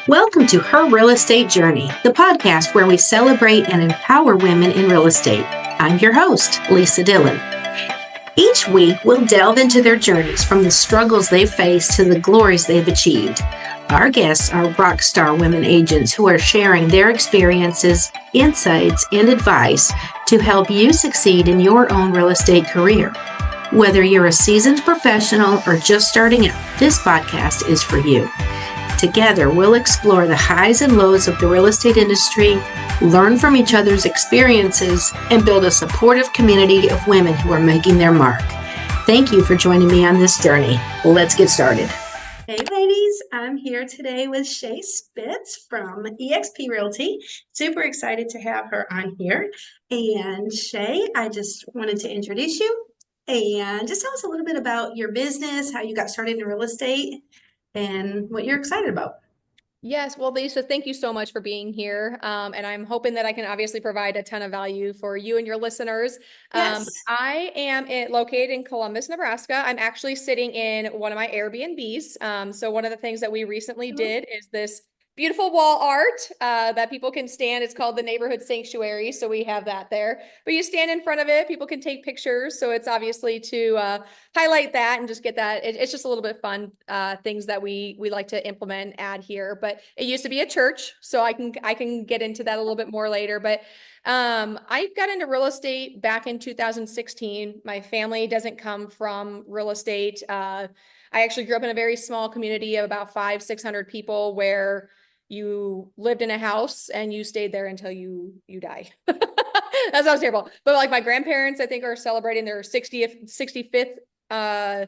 Welcome to Her Real Estate Journey, the podcast where we celebrate and empower women in real estate. I'm your host, Lisa Dillon. Each week, we'll delve into their journeys from the struggles they've faced to the glories they've achieved. Our guests are rock star women agents who are sharing their experiences, insights, and advice to help you succeed in your own real estate career. Whether you're a seasoned professional or just starting out, this podcast is for you. Together, we'll explore the highs and lows of the real estate industry, learn from each other's experiences, and build a supportive community of women who are making their mark. Thank you for joining me on this journey. Let's get started. Hey ladies, I'm here today with Shae Spitz from eXp Realty. Super excited to have her on here. And Shae, I just wanted to introduce you and just tell us a little bit about your business, how you got started in real estate, and what you're excited about. Yes, well, Lisa, thank you so much for being here. And I'm hoping that I can obviously provide a ton of value for you and your listeners. Yes. I am located in Columbus, Nebraska. I'm actually sitting in one of my Airbnbs. So one of the things that we recently did is this beautiful wall art that people can stand. It's called the Neighborhood Sanctuary. So we have that there, but you stand in front of it, people can take pictures. So it's obviously to highlight that and just get that. It's just a little bit fun things that we like to implement and add here. But it used to be a church, so I can get into that a little bit more later. But I got into real estate back in 2016. My family doesn't come from real estate. I actually grew up in a very small community of about 500-600 people where you lived in a house and you stayed there until you die. That sounds terrible. But like my grandparents, I think, are celebrating their 65th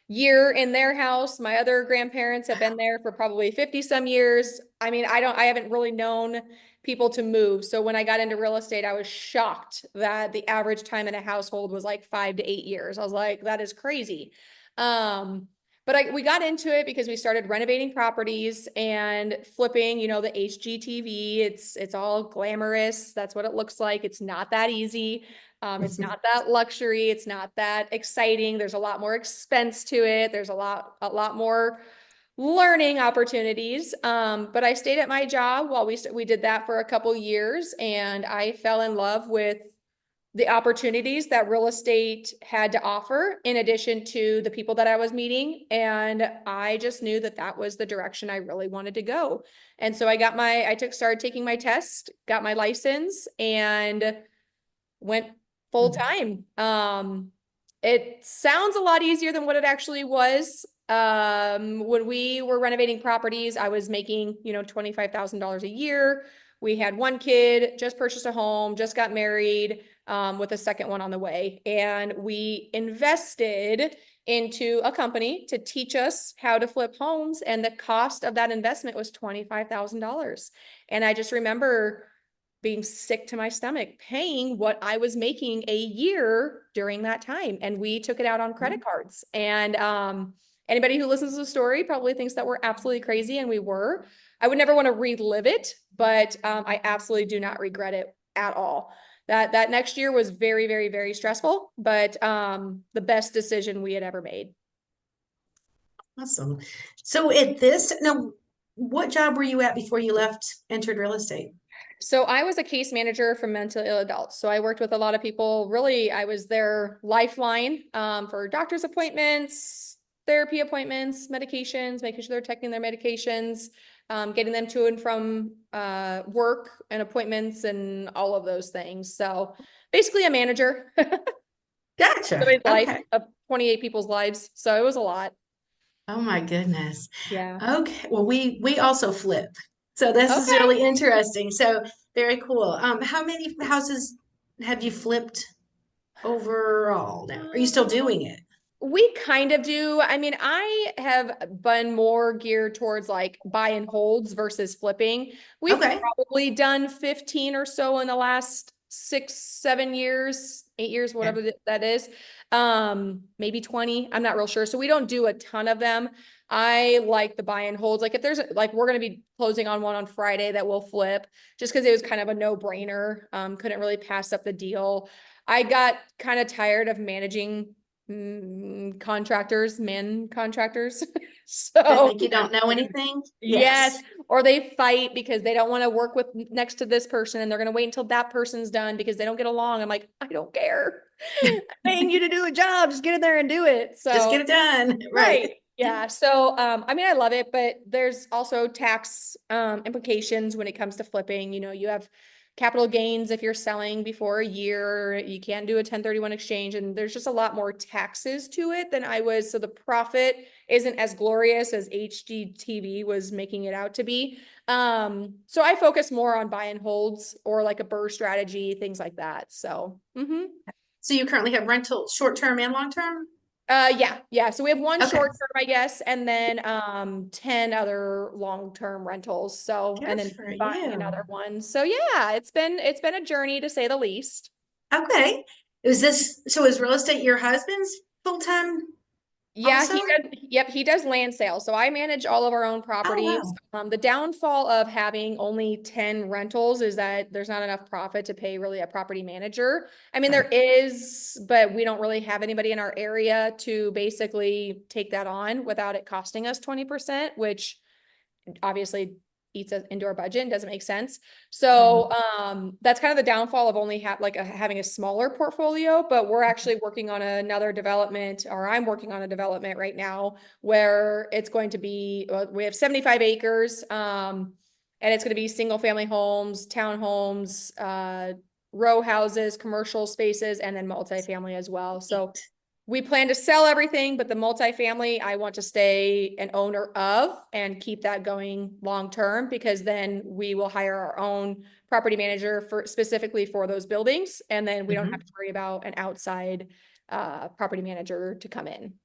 year in their house. My other grandparents have been there for probably 50 some years. I mean, I haven't really known people to move. So when I got into real estate, I was shocked that the average time in a household was like 5 to 8 years. I was like, that is crazy. But we got into it because we started renovating properties and flipping, the HGTV. It's all glamorous. That's what it looks like. It's not that easy. It's not that luxury. It's not that exciting. There's a lot more expense to it. There's a lot more learning opportunities. But I stayed at my job while we did that for a couple years, and I fell in love with the opportunities that real estate had to offer in addition to the people that I was meeting. And I just knew that that was the direction I really wanted to go. And so started taking my test, got my license, and went full time. It sounds a lot easier than what it actually was. When we were renovating properties, I was making, $25,000 a year. We had one kid, just purchased a home, just got married, with a second one on the way. And we invested into a company to teach us how to flip homes. And the cost of that investment was $25,000. And I just remember being sick to my stomach, paying what I was making a year during that time. And we took it out on credit cards. And anybody who listens to the story probably thinks that we're absolutely crazy, and we were. I would never want to relive it, but I absolutely do not regret it at all. That next year was very, very, very stressful, but the best decision we had ever made. Awesome. So what job were you at before you entered real estate? So I was a case manager for mentally ill adults. So I worked with a lot of people. Really, I was their lifeline for doctor's appointments, therapy appointments, medications, making sure they're taking their medications, getting them to and from work and appointments and all of those things. So basically a manager. Gotcha. Somebody's life of 28 people's lives. So it was a lot. Oh my goodness. Yeah. Okay. Well, we also flip. So this is really interesting. So very cool. How many houses have you flipped overall now? Are you still doing it? We kind of do. I mean, I have been more geared towards like buy and holds versus flipping. We've probably done 15 or so in the last 6, 7 years, 8 years, whatever that is. Maybe 20. I'm not real sure. So we don't do a ton of them. I like the buy and holds. Like if there's we're going to be closing on one on Friday that will flip just because it was kind of a no brainer. Couldn't really pass up the deal. I got kind of tired of managing contractors, men contractors. That So think you don't know anything? yes, or they fight because they don't want to work with next to this person and they're going to wait until that person's done because they don't get along. I'm like, I don't care. I'm paying you to do a job. Just get in there and do it. Just So get it done. Right. right. Yeah. So, I mean, I love it, but there's also tax, implications when it comes to flipping. You know, you have capital gains if you're selling before a year, you can't do a 1031 exchange, and there's just a lot more taxes to it than I was. So the profit isn't as glorious as HGTV was making it out to be. So I focus more on buy and holds or like a BRRRR strategy, things like that. So, So you currently have rental, short-term and long-term? yeah. So we have one Okay. short term, I guess, and then 10 other long-term rentals. So, and Good then for buying you. another one. So yeah, it's been a journey to say the least. Okay. So is real estate your husband's full-time Yeah, also? he does. Yep, he does land sales. So I manage all of our own Oh, properties. wow. The downfall of having only 10 rentals is that there's not enough profit to pay really a property manager. I mean, there Right. is, but we don't really have anybody in our area to basically take that on without it costing us 20%, which obviously eats into our budget and doesn't make sense. Mhm. So that's kind of the downfall of only having a smaller portfolio, but we're actually working on another development, or I'm working on a development right now where it's going to be, we have 75 acres, and it's going to be single family homes, townhomes, row houses, commercial spaces, and then multifamily as well. So we plan to sell everything, but the multifamily, I want to stay an owner of and keep that going long term, because then we will hire our own property manager for specifically for those buildings. And then we don't have Mhm. to worry about an outside property manager to come in.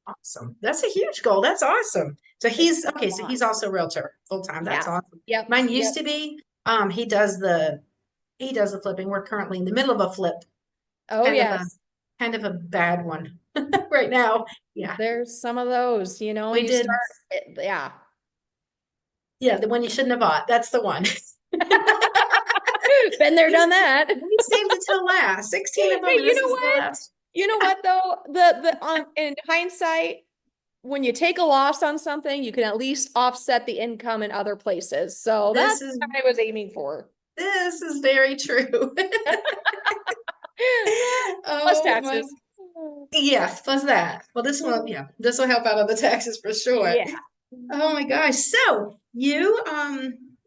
Awesome. That's a huge goal. That's awesome. So It's he's okay. a So lot. he's also a realtor full time. That's Yeah. awesome. Yep. Mine used Yep. to be. He does the flipping. We're currently in the middle of a flip, Oh, kind of a yes. kind of a bad one right now. Yeah, There's some of those, we you did. start, yeah. Yeah, the one you shouldn't have bought. That's the one. Been there, We done that. we saved it till last. 16 of them, Hey, and you this know is the what? last. You know what though? In hindsight, when you take a loss on something, you can at least offset the income in other places. So This that's is what I was aiming for. this is very true. Plus Oh my. taxes. Yes, plus that. Well, this one, yeah, this will help out on the taxes for sure. Yeah. Oh my gosh. So you,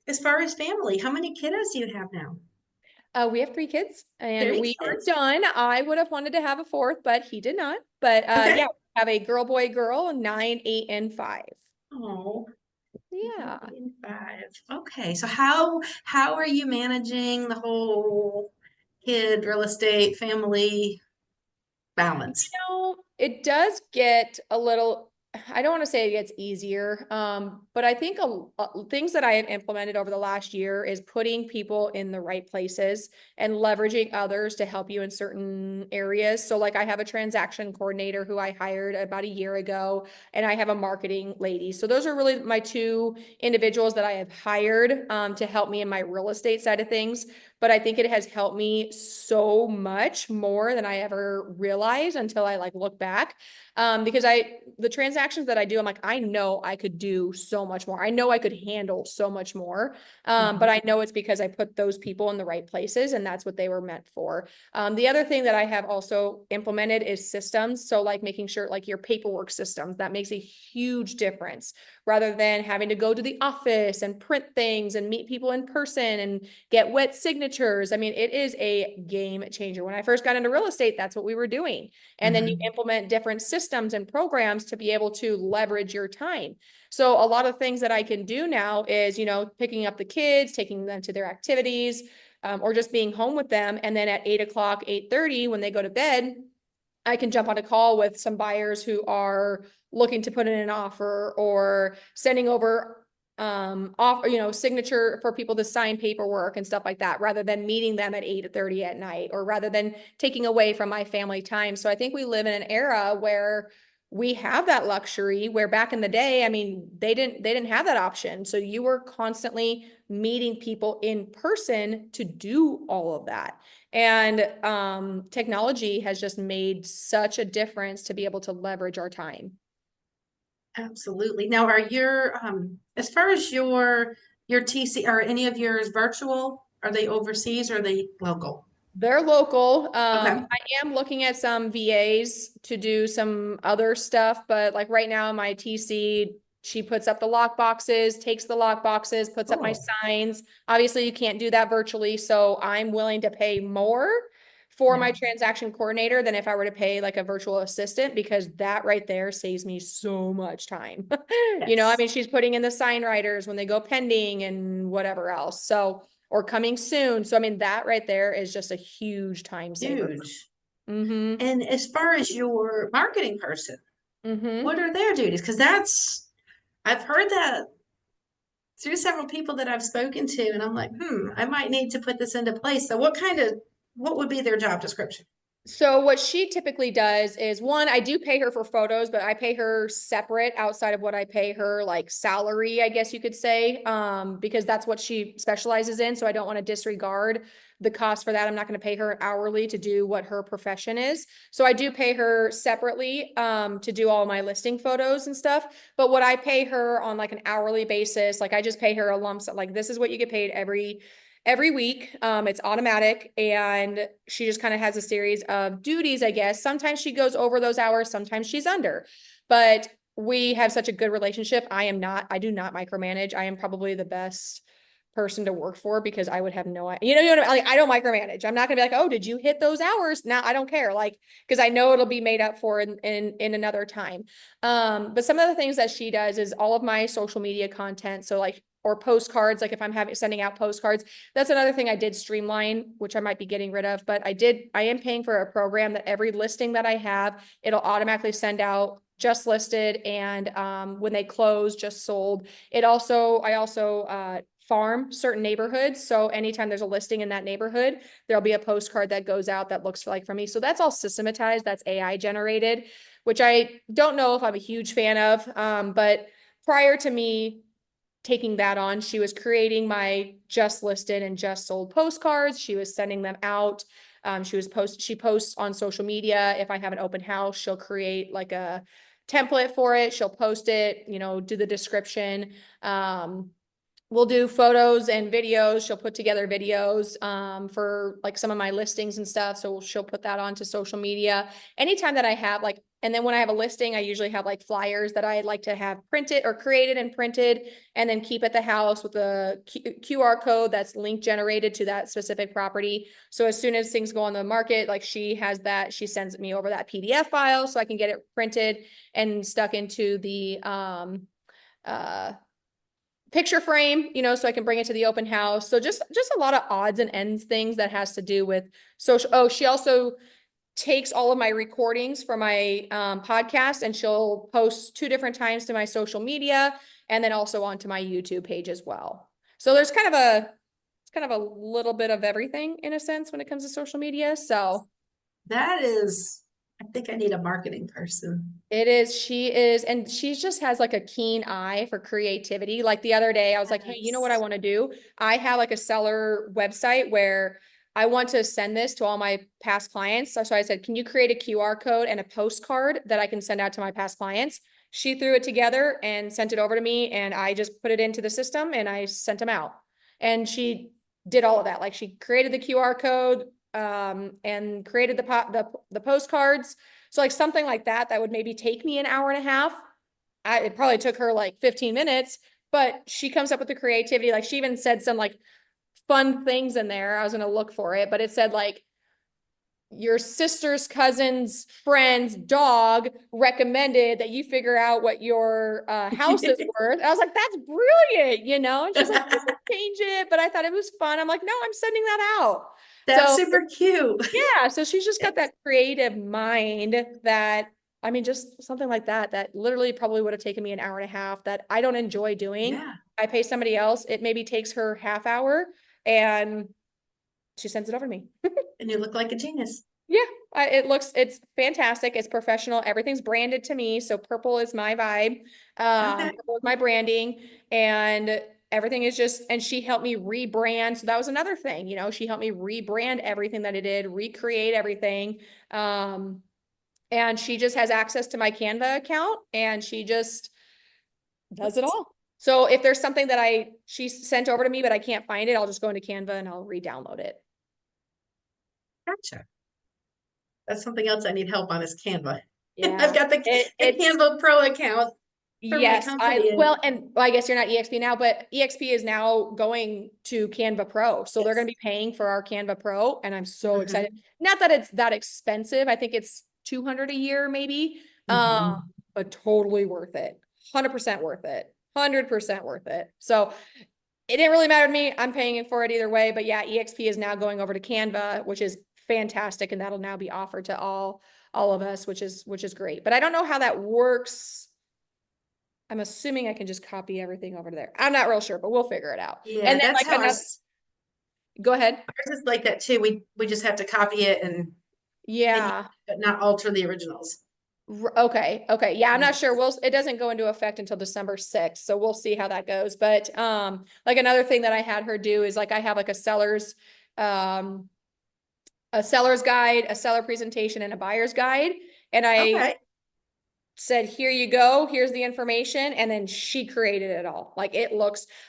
as far as family, how many kiddos do you have now? We have 3 kids and Three we are kids. done. I would have wanted to have a fourth, but he did not. But Okay. yeah, we have a girl, boy, girl, 9, 8, and 5. Oh, Yeah. 5. Okay. So how are you managing the whole kid, real estate, family balance? It does get a little, I don't want to say it gets easier, but I think things that I have implemented over the last year is putting people in the right places and leveraging others to help you in certain areas. So like I have a transaction coordinator who I hired about a year ago, and I have a marketing lady. So those are really my two individuals that I have hired to help me in my real estate side of things. But I think it has helped me so much more than I ever realized until I like look back. Because the transactions that I do, I'm like, I know I could do so much more. I know I could handle so much more. But Mhm. I know it's because I put those people in the right places and that's what they were meant for. The other thing that I have also implemented is systems. So like making sure like your paperwork systems, that makes a huge difference rather than having to go to the office and print things and meet people in person and get wet signatures. I mean, it is a game changer. When I first got into real estate, that's what we were doing. And then you Mhm. implement different systems and programs to be able to leverage your time. So a lot of things that I can do now is, picking up the kids, taking them to their activities, or just being home with them. And then at 8 o'clock, 8:30, when they go to bed, I can jump on a call with some buyers who are looking to put in an offer or sending over signature for people to sign paperwork and stuff like that, rather than meeting them at 8:30 at night, or rather than taking away from my family time. So I think we live in an era where we have that luxury where back in the day, I mean, they didn't have that option. So you were constantly meeting people in person to do all of that. And technology has just made such a difference to be able to leverage our time. Absolutely. Now, are your as far as your TC, are any of yours virtual? Are they overseas or are they local? They're local. Okay. I am looking at some VAs to do some other stuff, but like right now, my TC, she puts up the lock boxes, takes the lock boxes, puts up my Cool. signs. Obviously, you can't do that virtually, so I'm willing to pay more for Yeah. my transaction coordinator than if I were to pay like a virtual assistant, because that right there saves me so much time. You know, I Yes. mean, she's putting in the sign writers when they go pending and whatever else. So or coming soon. So I mean, that right there is just a huge time saver. Huge. Mm-hmm. And as far as your marketing person, Mm-hmm. what are their duties? Because that's, I've heard that through several people that I've spoken to, and I'm like, I might need to put this into place. So what would be their job description? So what she typically does is, one, I do pay her for photos, but I pay her separate outside of what I pay her like salary, I guess you could say, because that's what she specializes in. So I don't want to disregard the cost for that. I'm not going to pay her hourly to do what her profession is. So I do pay her separately to do all my listing photos and stuff. But what I pay her on like an hourly basis, like I just pay her a lump sum, like this is what you get paid every week. It's automatic, and she just kind of has a series of duties, I guess. Sometimes she goes over those hours, sometimes she's under, but we have such a good relationship. I do not micromanage. I am probably the best person to work for because I would have no idea. You know what I mean? Like I don't micromanage. I'm not gonna be like, oh, did you hit those hours? Now I don't care. Like, because I know it'll be made up for in another time. But some of the things that she does is all of my social media content. So like or postcards, like if I'm sending out postcards, that's another thing I did streamline, which I might be getting rid of, but I am paying for a program that every listing that I have, it'll automatically send out just listed, and when they close, just sold. I also farm certain neighborhoods. So anytime there's a listing in that neighborhood, there'll be a postcard that goes out that looks like for me. So that's all systematized, that's AI generated, which I don't know if I'm a huge fan of. But prior to me taking that on, she was creating my just listed and just sold postcards. She was sending them out. She posts on social media. If I have an open house, she'll create like a template for it. She'll post it, do the description. We'll do photos and videos. She'll put together videos for like some of my listings and stuff. So she'll put that onto social media. Anytime that I have like, and then when I have a listing, I usually have like flyers that I like to have printed or created and printed, and then keep at the house with a QR code that's link generated to that specific property. So as soon as things go on the market, like she has that, she sends me over that PDF file so I can get it printed and stuck into the uh picture frame, so I can bring it to the open house. So just a lot of odds and ends things that has to do with social. Oh, she also takes all of my recordings for my podcast, and she'll post 2 different times to my social media and then also onto my YouTube page as well. So there's it's kind of a little bit of everything in a sense when it comes to social media. So That is, I think I need a marketing person. it is, she is, and she just has like a keen eye for creativity. Like the other day, I was like, hey, you know what I Yes. want to do? I have like a seller website where I want to send this to all my past clients. So I said, can you create a QR code and a postcard that I can send out to my past clients? She threw it together and sent it over to me, and I just put it into the system and I sent them out. And she did all of that. Like she created the QR code, and created the postcards. So like something like that would maybe take me an hour and a half. It probably took her like 15 minutes, but she comes up with the creativity. Like she even said some like fun things in there. I was going to look for it, but it said like your sister's cousin's friend's dog recommended that you figure out what your house is worth. I was like, that's brilliant, And she's like, you can change it, but I thought it was fun. I'm like, no, I'm sending that out. That's So super cute. yeah, so she's just got Yes. that creative mind that, I mean, just something like that literally probably would have taken me an hour and a half that I don't enjoy doing. Yeah. I pay somebody else, it maybe takes her half hour, and she sends it over to me. And you look like a genius. Yeah, it's fantastic. It's professional. Everything's branded to me. So purple is my vibe. Okay. Purple is my branding, and everything is just, and she helped me rebrand. So that was another thing, she helped me rebrand everything that I did, recreate everything. Um, and she just has access to my Canva account, and she just does it all. So if there's something that she sent over to me, but I can't find it, I'll just go into Canva and I'll re-download it. Gotcha. That's something else I need help on is Canva. I've Yeah. got the It's Canva Pro account for my Yes, company. and I guess you're not EXP now, but EXP is now going to Canva Pro. So they're going to Yes. be paying for our Canva Pro, and I'm so excited. Mhm. Not that it's that expensive. I think it's 200 a year maybe. Mhm. But totally worth it. 100% worth it. 100% worth it. So it didn't really matter to me. I'm paying it for it either way, but yeah, EXP is now going over to Canva, which is fantastic, and that'll now be offered to all of us, which is great. But I don't know how that works. I'm assuming I can just copy everything over to there. I'm not real sure, but we'll figure it out. Yeah, And then that's like how another, go ahead. ours is like that too. We just have to copy it and use Yeah. it, but not alter the originals. Okay. Okay. Yeah, I'm not sure. Yes. It doesn't go into effect until December 6th. So we'll see how that goes. But like another thing that I had her do is like I have like um a seller's guide, a seller presentation, and a buyer's guide. And I Okay. said, here you go, here's the information. And then she created it all. Like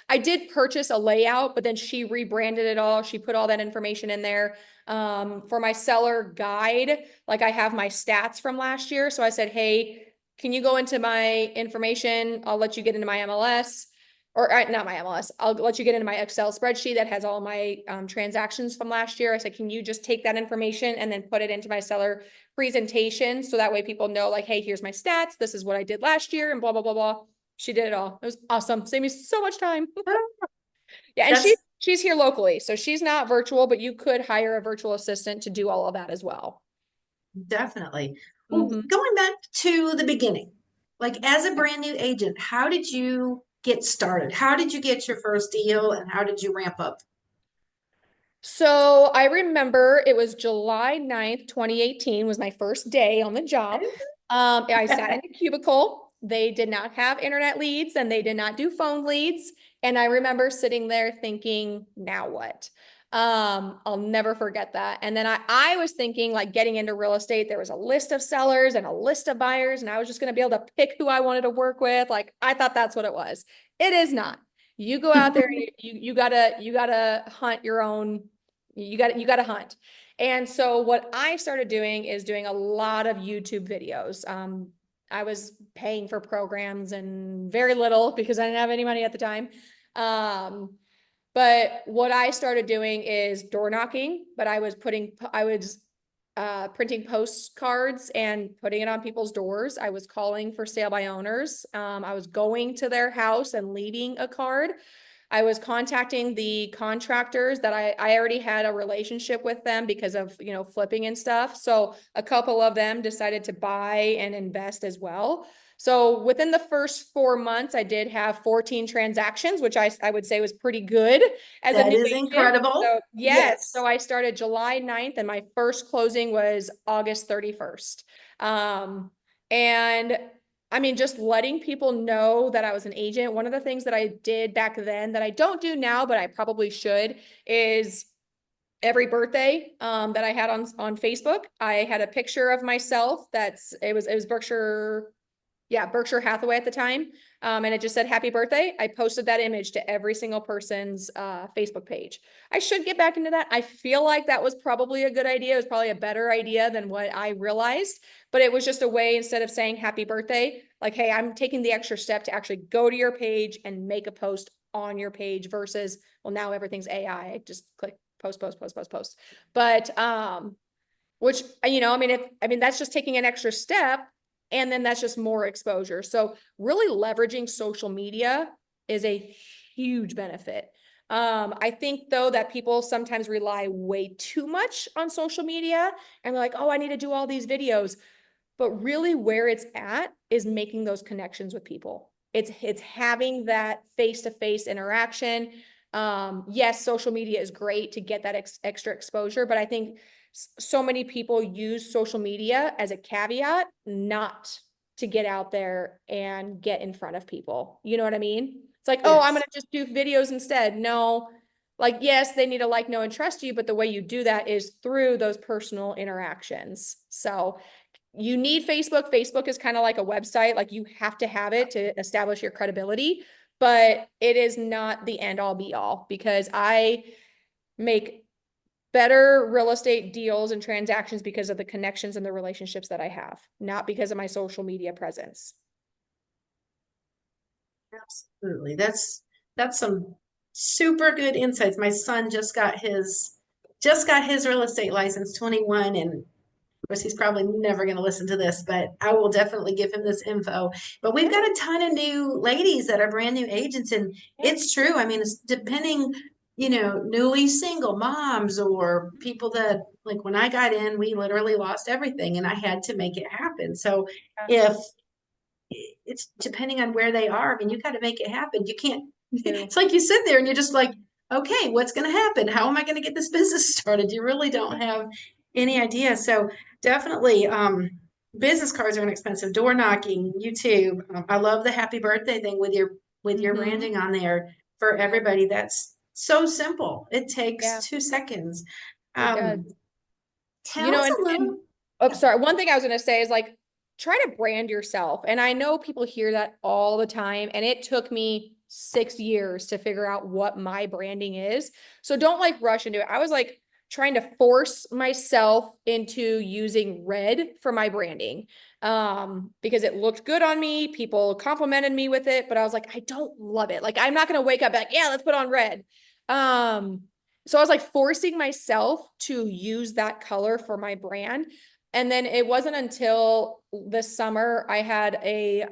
I did purchase a layout, but then she rebranded it all. She put all that information in there. For my seller guide, like I have my stats from last year. So I said, hey, can you go into my information? I'll let you get into my MLS or not my MLS. I'll let you get into my Excel spreadsheet that has all my transactions from last year. I said, can you just take that information and then put it into my seller presentation so that way people know like, hey, here's my stats, this is what I did last year, and blah blah blah blah. She did it all. It was awesome. Saved me so much time. Yeah, and That's she's here locally, so she's not virtual, but you could hire a virtual assistant to do all of that as well. definitely. Well, Mm-hmm. going back to the beginning, like as a brand new agent, how did you get started? How did you get your first deal and how did you ramp up? So I remember it was July 9th, 2018 was my first day on the job. I sat in a cubicle. They did not have internet leads and they did not do phone leads. And I remember sitting there thinking, now what? I'll never forget that. And then I was thinking like getting into real estate, there was a list of sellers and a list of buyers, and I was just going to be able to pick who I wanted to work with. Like I thought that's what it was. It is not. You go out there and you gotta hunt your own, you gotta hunt. And so what I started doing is doing a lot of YouTube videos. I was paying for programs and very little because I didn't have any money at the time. But what I started doing is door knocking, but I was printing postcards and putting it on people's doors. I was calling for sale by owners. I was going to their house and leaving a card. I was contacting the contractors that I already had a relationship with them because of, flipping and stuff. So a couple of them decided to buy and invest as well. So within the first 4 months, I did have 14 transactions, which I would say was pretty good as a That new is agent. incredible. So yes, so Yes. I started July 9th and my first closing was August 31st. And I mean, just letting people know that I was an agent. One of the things that I did back then that I don't do now, but I probably should, is every birthday that I had on Facebook, I had a picture of myself. It was Berkshire Hathaway at the time. And it just said happy birthday. I posted that image to every single person's Facebook page. I should get back into that. I feel like that was probably a good idea. It was probably a better idea than what I realized, but it was just a way, instead of saying happy birthday, like, hey, I'm taking the extra step to actually go to your page and make a post on your page versus, well, now everything's AI. I just click post, post, post, post, post. But which, I mean, that's just taking an extra step, and then that's just more exposure. So really leveraging social media is a huge benefit. I think though that people sometimes rely way too much on social media and they're like, oh, I need to do all these videos. But really where it's at is making those connections with people. It's having that face-to-face interaction. Yes, social media is great to get that extra exposure, but I think so many people use social media as a caveat, not to get out there and get in front of people. You know what I mean? It's like, oh, I'm going Yes. to just do videos instead. No, like, yes, they need to like, know, and trust you, but the way you do that is through those personal interactions. So you need Facebook. Facebook is kind of like a website. Like, you have to have it to establish your credibility, but it is not the end all be all, because I make better real estate deals and transactions because of the connections and the relationships that I have, not because of my social media presence. Absolutely. That's some super good insights. My son just got his real estate license, 21, and of course he's probably never going to listen to this, but I will definitely give him this info. But we've got a ton of new ladies that are brand new agents, and it's true. I mean, it's depending, newly single moms or people that, like, when I got in, we literally lost everything and I had to make it happen. So if it's depending on where they are. I mean, you got to make it happen. You can't, it's like you sit there and you're just like, okay, what's going to happen? How am I going to get this business started? You really don't have any idea. So definitely, business cards are inexpensive. Door knocking, YouTube. I love the happy birthday thing with your branding on there for everybody. That's so simple. It takes Yeah, 2 seconds. it does. Tell us a And little. oh, sorry. One thing I was going to say is, like, try to brand yourself. And I know people hear that all the time, and it took me 6 years to figure out what my branding is. So don't like rush into it. I was like trying to force myself into using red for my branding, because it looked good on me. People complimented me with it, but I was like, I don't love it. Like, I'm not going to wake up like, yeah, let's put on red. So I was like forcing myself to use that color for my brand. And then it wasn't until this summer I had a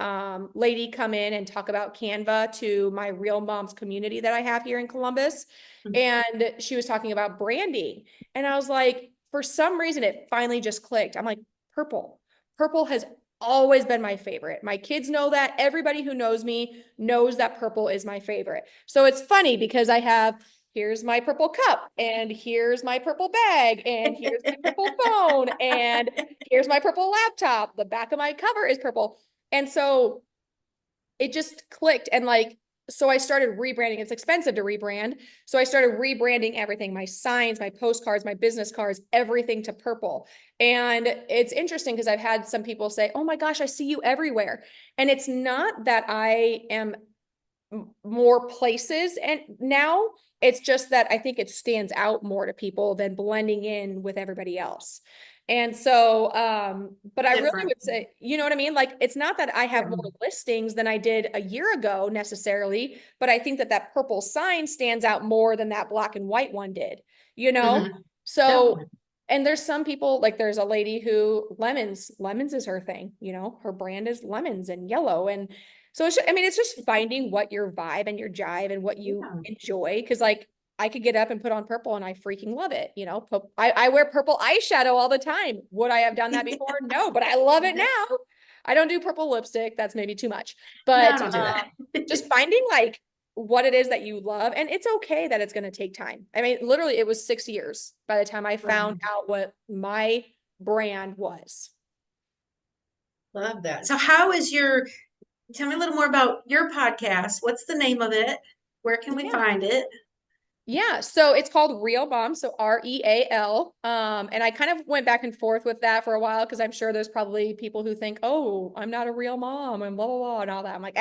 lady come in and talk about Canva to my Real Moms community that I have here in Columbus. And she was talking about branding. And I was like, for some reason, it finally just clicked. I'm like, purple. Purple has always been my favorite. My kids know that. Everybody who knows me knows that purple is my favorite. So it's funny because I have, here's my purple cup, and here's my purple bag, and here's my purple phone, and here's my purple laptop. The back of my cover is purple. And so it just clicked. And like, so I started rebranding. It's expensive to rebrand. So I started rebranding everything, my signs, my postcards, my business cards, everything to purple. And it's interesting because I've had some people say, oh my gosh, I see you everywhere. And it's not that I am more places and now, it's just that I think it stands out more to people than blending in with everybody else. And so, but I really would say, you know what I mean? Like, it's not that I have more listings than I did a year ago necessarily, but I think that that purple sign stands out more than that black and white one did, you know? Mhm. So, Definitely. and there's some people, like there's a lady who lemons is her thing, her brand is lemons and yellow. And so it's just, I mean, it's just finding what your vibe and your jive and what you Yeah. enjoy. Cause like I could get up and put on purple and I freaking love it. I wear purple eyeshadow all the time. Would I have done that before? No, but I love it now. I don't do purple lipstick. That's maybe too much, No, I but don't do that. just finding like what it is that you love. And it's okay that it's going to take time. I mean, literally it was 6 years by the time I found out what my brand was. Love that. So tell me a little more about your podcast. What's the name of it? Where can we Yeah. find it? Yeah, so it's called Real Mom, so REAL. And I kind of went back and forth with that for a while because I'm sure there's probably people who think, oh, I'm not a real mom and blah, blah, blah, and all that. I'm like,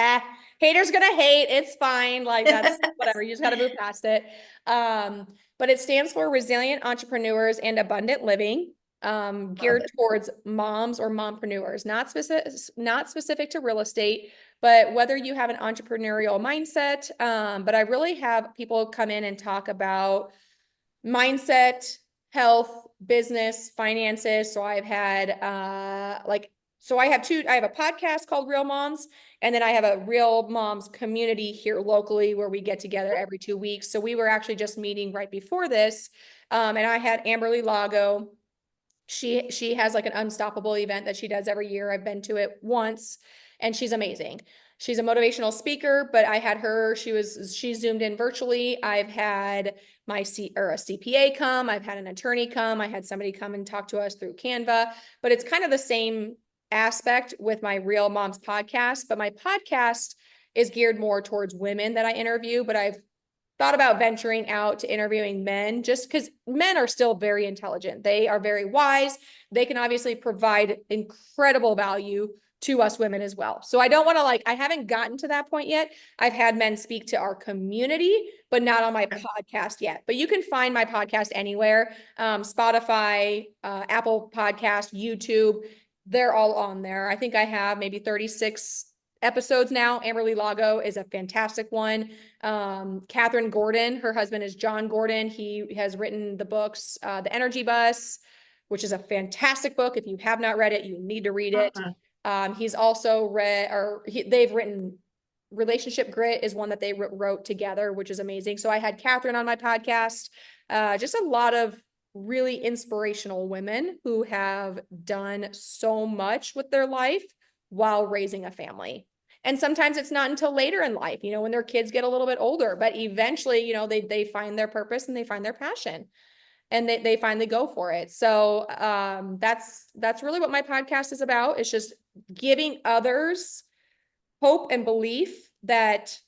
haters gonna hate. It's fine. Like, that's whatever. You just got to move past it. But it stands for Resilient Entrepreneurs and Abundant Living, geared towards moms or mompreneurs, not specific to real estate, but whether you have an entrepreneurial mindset. But I really have people come in and talk about mindset, health, business, finances. So I've had I have a podcast called Real Moms, and then I have a Real Moms community here locally where we get together every 2 weeks. So we were actually just meeting right before this. And I had Amberly Lago. She has like an unstoppable event that she does every year. I've been to it once and she's amazing. She's a motivational speaker, but I had her, she zoomed in virtually. I've had a CPA come, I've had an attorney come, I had somebody come and talk to us through Canva, but it's kind of the same aspect with my Real Moms podcast, but my podcast is geared more towards women that I interview, but I've thought about venturing out to interviewing men just because men are still very intelligent. They are very wise. They can obviously provide incredible value to us women as well. So I don't want to I haven't gotten to that point yet. I've had men speak to our community, but not on my podcast yet. But you can find my podcast anywhere. Spotify, Apple Podcast, YouTube, they're all on there. I think I have maybe 36 episodes now. Amberly Lago is a fantastic one. Catherine Gordon, her husband is John Gordon. He has written the books, The Energy Bus, which is a fantastic book. If you have not read it, you need to read it. He's also they've written Relationship Grit is one that they wrote together, which is amazing. So I had Catherine on my podcast, just a lot of really inspirational women who have done so much with their life while raising a family. And sometimes it's not until later in life, when their kids get a little bit older, but eventually, they find their purpose and they find their passion and they finally go for it. So that's really what my podcast is about. It's just giving others hope and belief that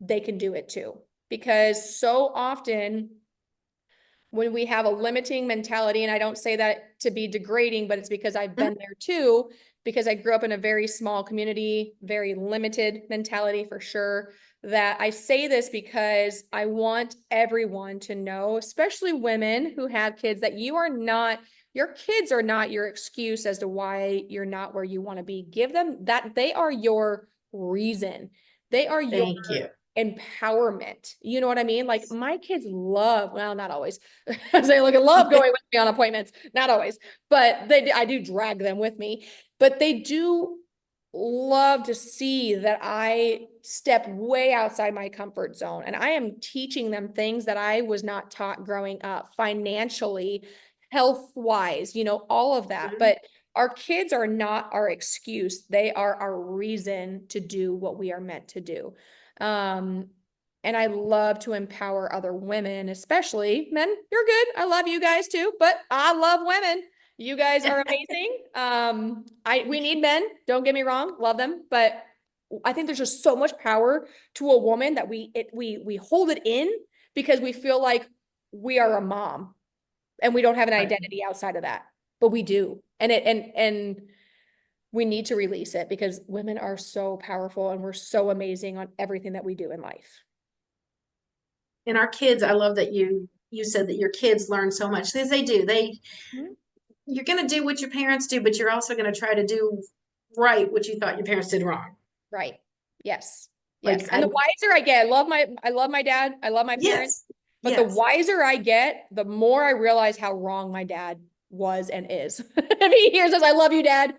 they can do it too. Because so often when we have a limiting mentality, and I don't say that to be degrading, but it's because I've been there too, because I grew up in a very small community, very limited mentality for sure, that I say this because I want everyone to know, especially women who have kids, that your kids are not your excuse as to why you're not where you want to be. Give them that. They are your reason. They are your empowerment. You know what I mean? Like my kids love, well, not always. They love going with me on appointments. Not always, but I do drag them with me, but they do love to see that I step way outside my comfort zone. And I am teaching them things that I was not taught growing up, financially, health-wise, all of that. But our kids are not our excuse. They are our reason to do what we are meant to do. And I love to empower other women, especially men. You're good. I love you guys too, but I love women. You guys are amazing. We need men. Don't get me wrong. Love them. But I think there's just so much power to a woman that we hold it in because we feel like we are a mom and we don't have an identity outside of that, but we do. And we need to release it because women are so powerful and we're so amazing on everything that we do in life. And our kids, I love that you said that your kids learn so much because they do. You're going to do what your parents do, but you're also going to try to do right what you thought your parents did wrong. Right. Yes. Yes. And the wiser I get, I love my dad. I love my parents. But the wiser I get, the more I realize how wrong my dad was and is. If he hears us, I love you, Dad.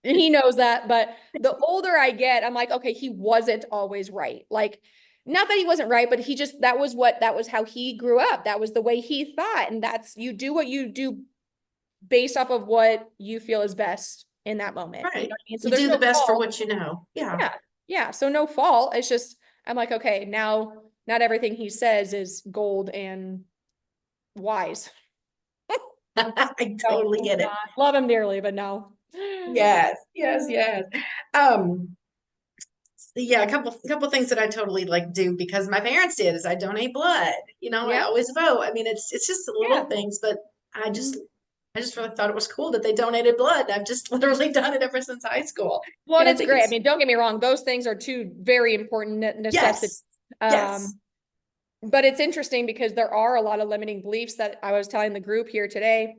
And he knows that. But the older I get, I'm like, okay, he wasn't always right. Like, not that he wasn't right, but that was how he grew up. That was the way he thought. And you do what you do based off of what you feel is best in that moment. Right. You know what I mean? So you do the best for what you know. Yeah. Yeah. So no fault. It's just, I'm like, okay, now not everything he says is gold and wise. I totally get it. Love him dearly, but no. Yes. A couple things that I totally do because my parents did is I donate blood. I always vote. I mean, it's just the little things, but I just really thought it was cool that they donated blood. I've just literally done it ever since high school. Well, and it's great. I mean, don't get me wrong; those things are two very important necessities. Yes. But it's interesting because there are a lot of limiting beliefs that I was telling the group here today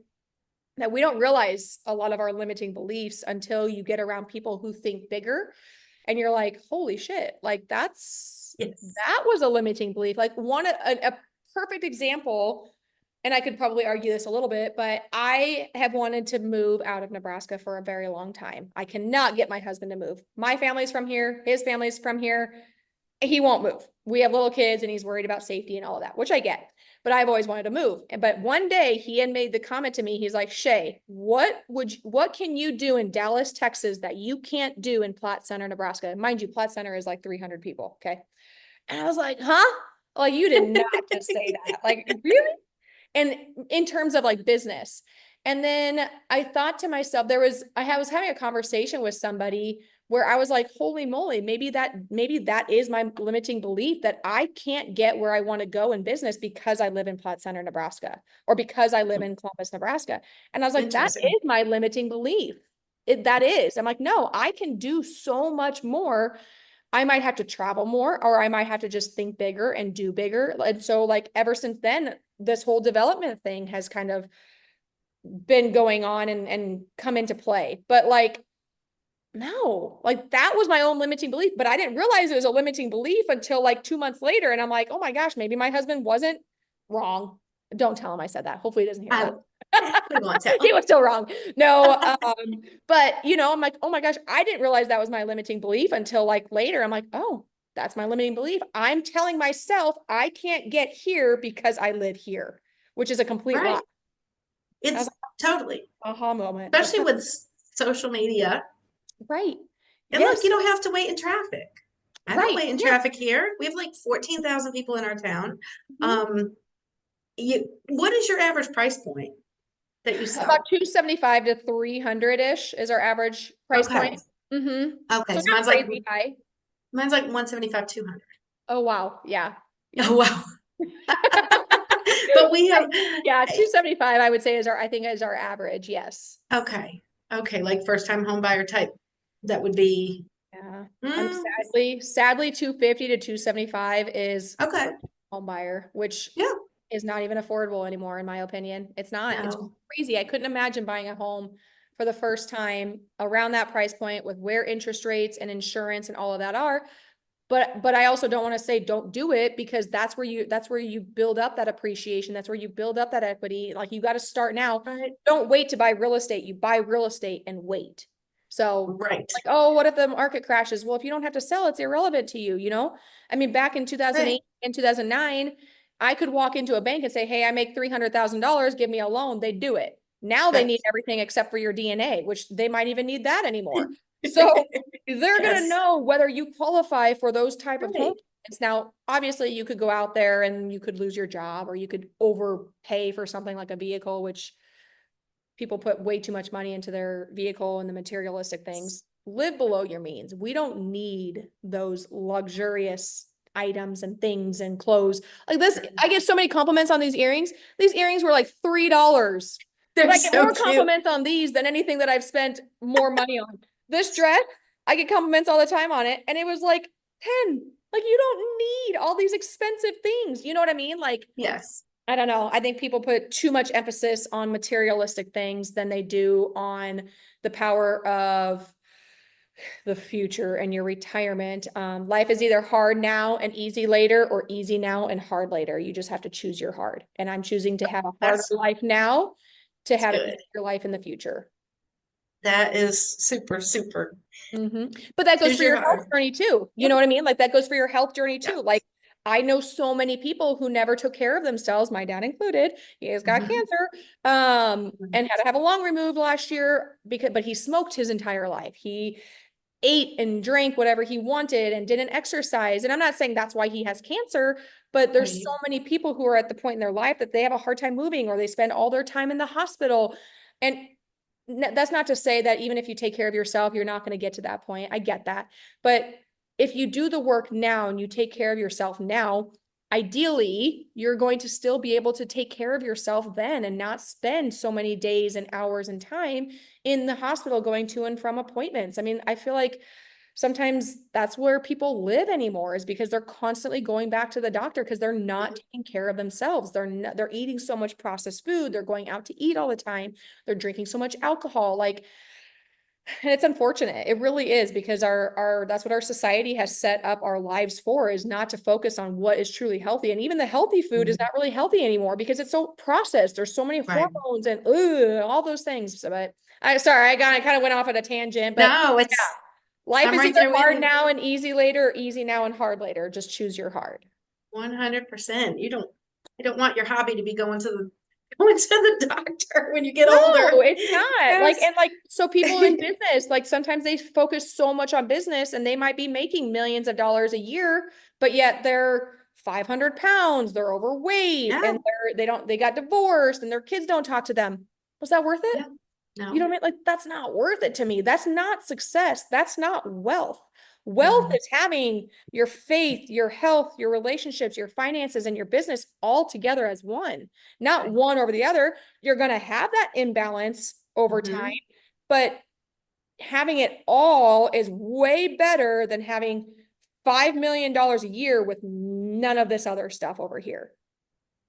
that we don't realize a lot of our limiting beliefs until you get around people who think bigger. And you're like, holy shit, like that was a limiting belief. Like a perfect example, and I could probably argue this a little bit, but I have wanted to move out of Nebraska for a very long time. I cannot get my husband to move. My family's from here. His family's from here. He won't move. We have little kids and he's worried about safety and all of that, which I get. but I've always wanted to move. But one day he had made the comment to me, he's like, Shae, what can you do in Dallas, Texas that you can't do in Platte Center, Nebraska? Mind you, Platte Center is like 300 people. Okay. And I was like, huh? Like, you did not just say that. Like, really? And in terms of like business. And then I thought to myself, I was having a conversation with somebody where I was like, holy moly, maybe that is my limiting belief, that I can't get where I want to go in business because I live in Platte Center, Nebraska, or because I live in Columbus, Nebraska. And I was like, that is my limiting belief. That is. I'm like, no, I can do so much more. I might have to travel more, or I might have to just think bigger and do bigger. And so like ever since then, this whole development thing has kind of been going on and come into play. But like, no, like that was my own limiting belief, but I didn't realize it was a limiting belief until like 2 months later. And I'm like, oh my gosh, maybe my husband wasn't wrong. Don't tell him I said that. Hopefully he doesn't hear that. We won't tell. He was still wrong. No, but you know, I'm like, oh my gosh, I didn't realize that was my limiting belief until like later. I'm like, oh, that's my limiting belief. I'm telling myself I can't get here because I live here, which is a complete lie. It's totally aha moment. Especially with social media. Right. And look, you don't have to wait in traffic. I don't wait in traffic here. We have like 14,000 people in our town. What is your average price point that you sell? About 275 to 300-ish is our average price point. Okay. So mine's like high. Mine's like 175, 200. Oh, wow. Yeah. Oh, wow. But we have 275, I would say is our average. Yes. Okay. Like first time home buyer type. That would be sadly 250 to 275 is home buyer, which is not even affordable anymore, in my opinion. It's not. No. It's crazy. I couldn't imagine buying a home for the first time around that price point with where interest rates and insurance and all of that are. But I also don't want to say don't do it, because that's where you build up that appreciation. That's where you build up that equity. Like, you got to start now. Right. Don't wait to buy real estate. You buy real estate and wait. So like, oh, what if the market crashes? Well, if you don't have to sell, it's irrelevant to you, you know? I mean, back in 2008 and 2009, I could walk into a bank and say, hey, I make $300,000, give me a loan. They'd do it. Now they need everything except for your DNA, which they might even need that anymore. So they're going to know whether you qualify for those type of home payments. Now, obviously you could go out there and you could lose your job, or you could overpay for something like a vehicle, which people put way too much money into their vehicle and the materialistic things. Live below your means. We don't need those luxurious items and things and clothes like this. I get so many compliments on these earrings. These earrings were like $3. But I get more compliments on these than anything that I've spent more money on. This dress, I get compliments all the time on it, and it was like 10. Like, you don't need all these expensive things. You know what I mean? Like, yes. I don't know. I think people put too much emphasis on materialistic things than they do on the power of the future and your retirement. Life is either hard now and easy later, or easy now and hard later. You just have to choose your hard. And I'm choosing to have a harder life now to have an easier life in the future. That is super, super. But that goes for your health journey too. You know what I mean? Like, that goes for your health journey too. Like, I know so many people who never took care of themselves, my dad included. He has got cancer, and had to have a lung removed last year but he smoked his entire life. He ate and drank whatever he wanted and didn't exercise. And I'm not saying that's why he has cancer, but there's so many people who are at the point in their life that they have a hard time moving, or they spend all their time in the hospital. And that's not to say that even if you take care of yourself, you're not going to get to that point. I get that. But if you do the work now and you take care of yourself now, ideally, you're going to still be able to take care of yourself then, and not spend so many days and hours and time in the hospital going to and from appointments. I mean, I feel like sometimes that's where people live anymore, is because they're constantly going back to the doctor because they're not taking care of themselves. They're eating so much processed food. They're going out to eat all the time. They're drinking so much alcohol. Like, and it's unfortunate. It really is, because that's what our society has set up our lives for, is not to focus on what is truly healthy. And even the healthy food is not really healthy anymore because it's so processed. There's so many hormones and all those things. So, but I kind of went off at a tangent, but no, it's life is either hard now and easy later, or easy now and hard later. Just choose your hard. 100%. You don't I don't want your hobby to be going to the doctor when you get No, older. it's not. Yes. So people in business, like sometimes they focus so much on business and they might be making millions of dollars a year, but yet they're 500 pounds, they're overweight, Yeah. and they got divorced and their kids don't talk to them. Was that worth it? Yeah. No. You know what I mean? Like, that's not worth it to me. That's not success. That's not wealth. Wealth No. is having your faith, your health, your relationships, your finances, and your business all together as one, not Right. one over the other. You're going to have that imbalance over time, but having it all is way better than having $5 million a year with none of this other stuff over here.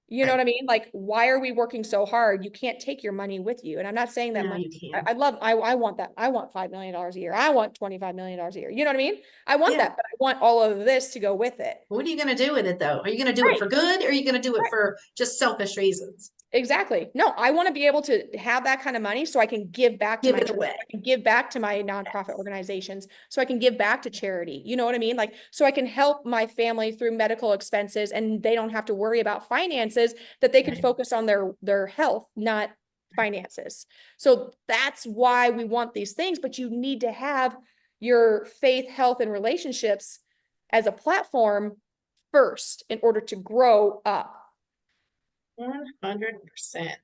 You know Right. what I mean? Like, why are we working so hard? You can't take your money with you. And I'm not saying that No, money, you can't. I want that. I want $5 million a year. I want $25 million a year. You know what I mean? I want Yeah. that, but I want all of this to go with it. What are you going to do with it though? Are you going to do it Right. for good, or are you going to do it Right. for just selfish reasons? Exactly. No, I want to be able to have that kind of money so I can give back to Give my it church, away. I can give back to my nonprofit organizations, so I can give back to charity. You know what I mean? Like, so I can help my family through medical expenses and they don't have to worry about finances, that they can Right. focus on their health, not finances. So that's why we want these things, but you need to have your faith, health, and relationships as a platform first in order to grow up. 100%.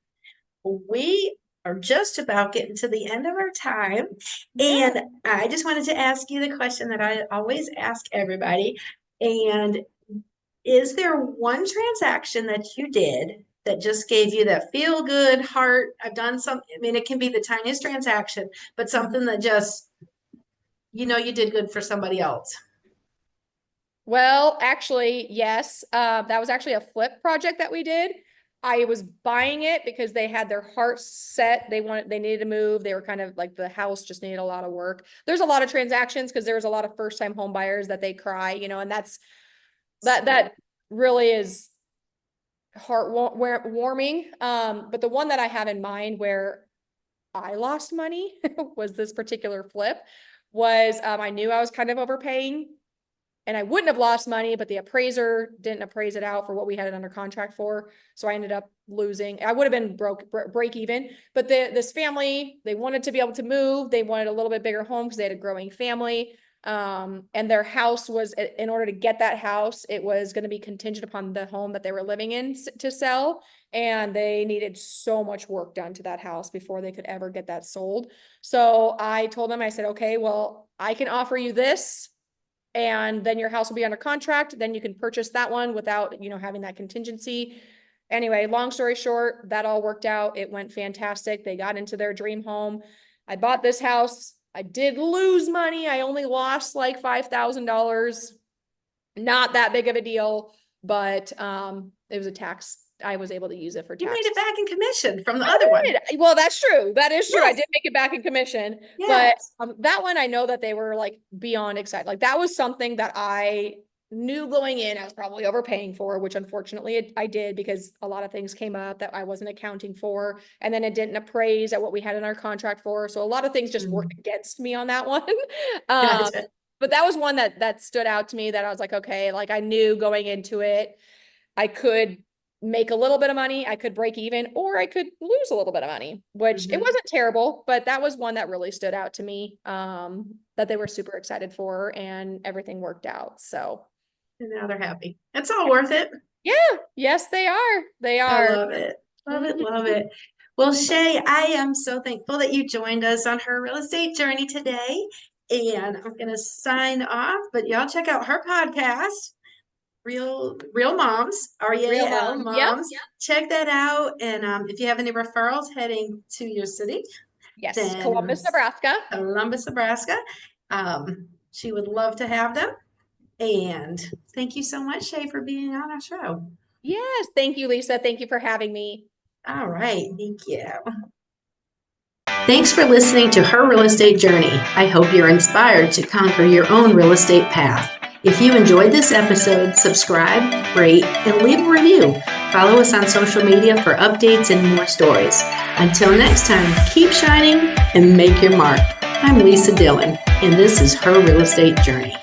We are just about getting to the end of our time. Yeah. And I just wanted to ask you the question that I always ask everybody. And is there one transaction that you did that just gave you that feel good heart? I've done something. I mean, it can be the tiniest transaction, but something that just, you did good for somebody else. Well, actually, yes. That was actually a flip project that we did. I was buying it because they had their heart set. They needed to move. They were kind of like, the house just needed a lot of work. There's a lot of transactions because there was a lot of first time home buyers that they cry, and that really is heartwarming. But the one that I have in mind where I lost money was this particular flip was, I knew I was kind of overpaying. And I wouldn't have lost money, but the appraiser didn't appraise it out for what we had it under contract for. So I ended up losing. I would have been break even, but this family, they wanted to be able to move. They wanted a little bit bigger home because they had a growing family. And their house was, in order to get that house, it was going to be contingent upon the home that they were living in to sell. And they needed so much work done to that house before they could ever get that sold. So I told them, I said, okay, well, I can offer you this, and then your house will be under contract. Then you can purchase that one without, having that contingency. Anyway, long story short, that all worked out. It went fantastic. They got into their dream home. I bought this house. I did lose money. I only lost like $5,000. Not that big of a deal, but it was a tax. I was able to use it for tax. You made it back in commission from the other one. Well, that's true. That is true. Yes. I did make it back in commission, Yes. but that one, I know that they were like beyond excited. Like, that was something that I knew going in, I was probably overpaying for, which unfortunately I did, because a lot of things came up that I wasn't accounting for. And then it didn't appraise at what we had in our contract for. So a lot of things just worked against me on that one. Gotcha. But that was one that stood out to me, that I was like, okay, like, I knew going into it, I could make a little bit of money, I could break even, or I could lose a little bit of money, which it wasn't terrible, but that was one that really stood out to me, that they were super excited for, and everything worked out. So. And now they're happy. It's all worth it. Yeah. Yes, they are. They are. I love it. Love it. Love it. Well, Shay, I am so thankful that you joined us on her real estate journey today. And I'm going to sign off, but y'all check out her podcast, Real Moms, REAL Moms. Yep. Check that out. And if you have any referrals heading to your city, Yes, then Columbus, Nebraska. She would love to have them. And thank you so much, Shay, for being on our show. Yes, thank you, Lisa. Thank you for having me. All right, thank you. Thanks for listening to Her Real Estate Journey. I hope you're inspired to conquer your own real estate path. If you enjoyed this episode, subscribe, rate, and leave a review. Follow us on social media for updates and more stories. Until next time, keep shining and make your mark. I'm Lisa Dillon, and this is Her Real Estate Journey.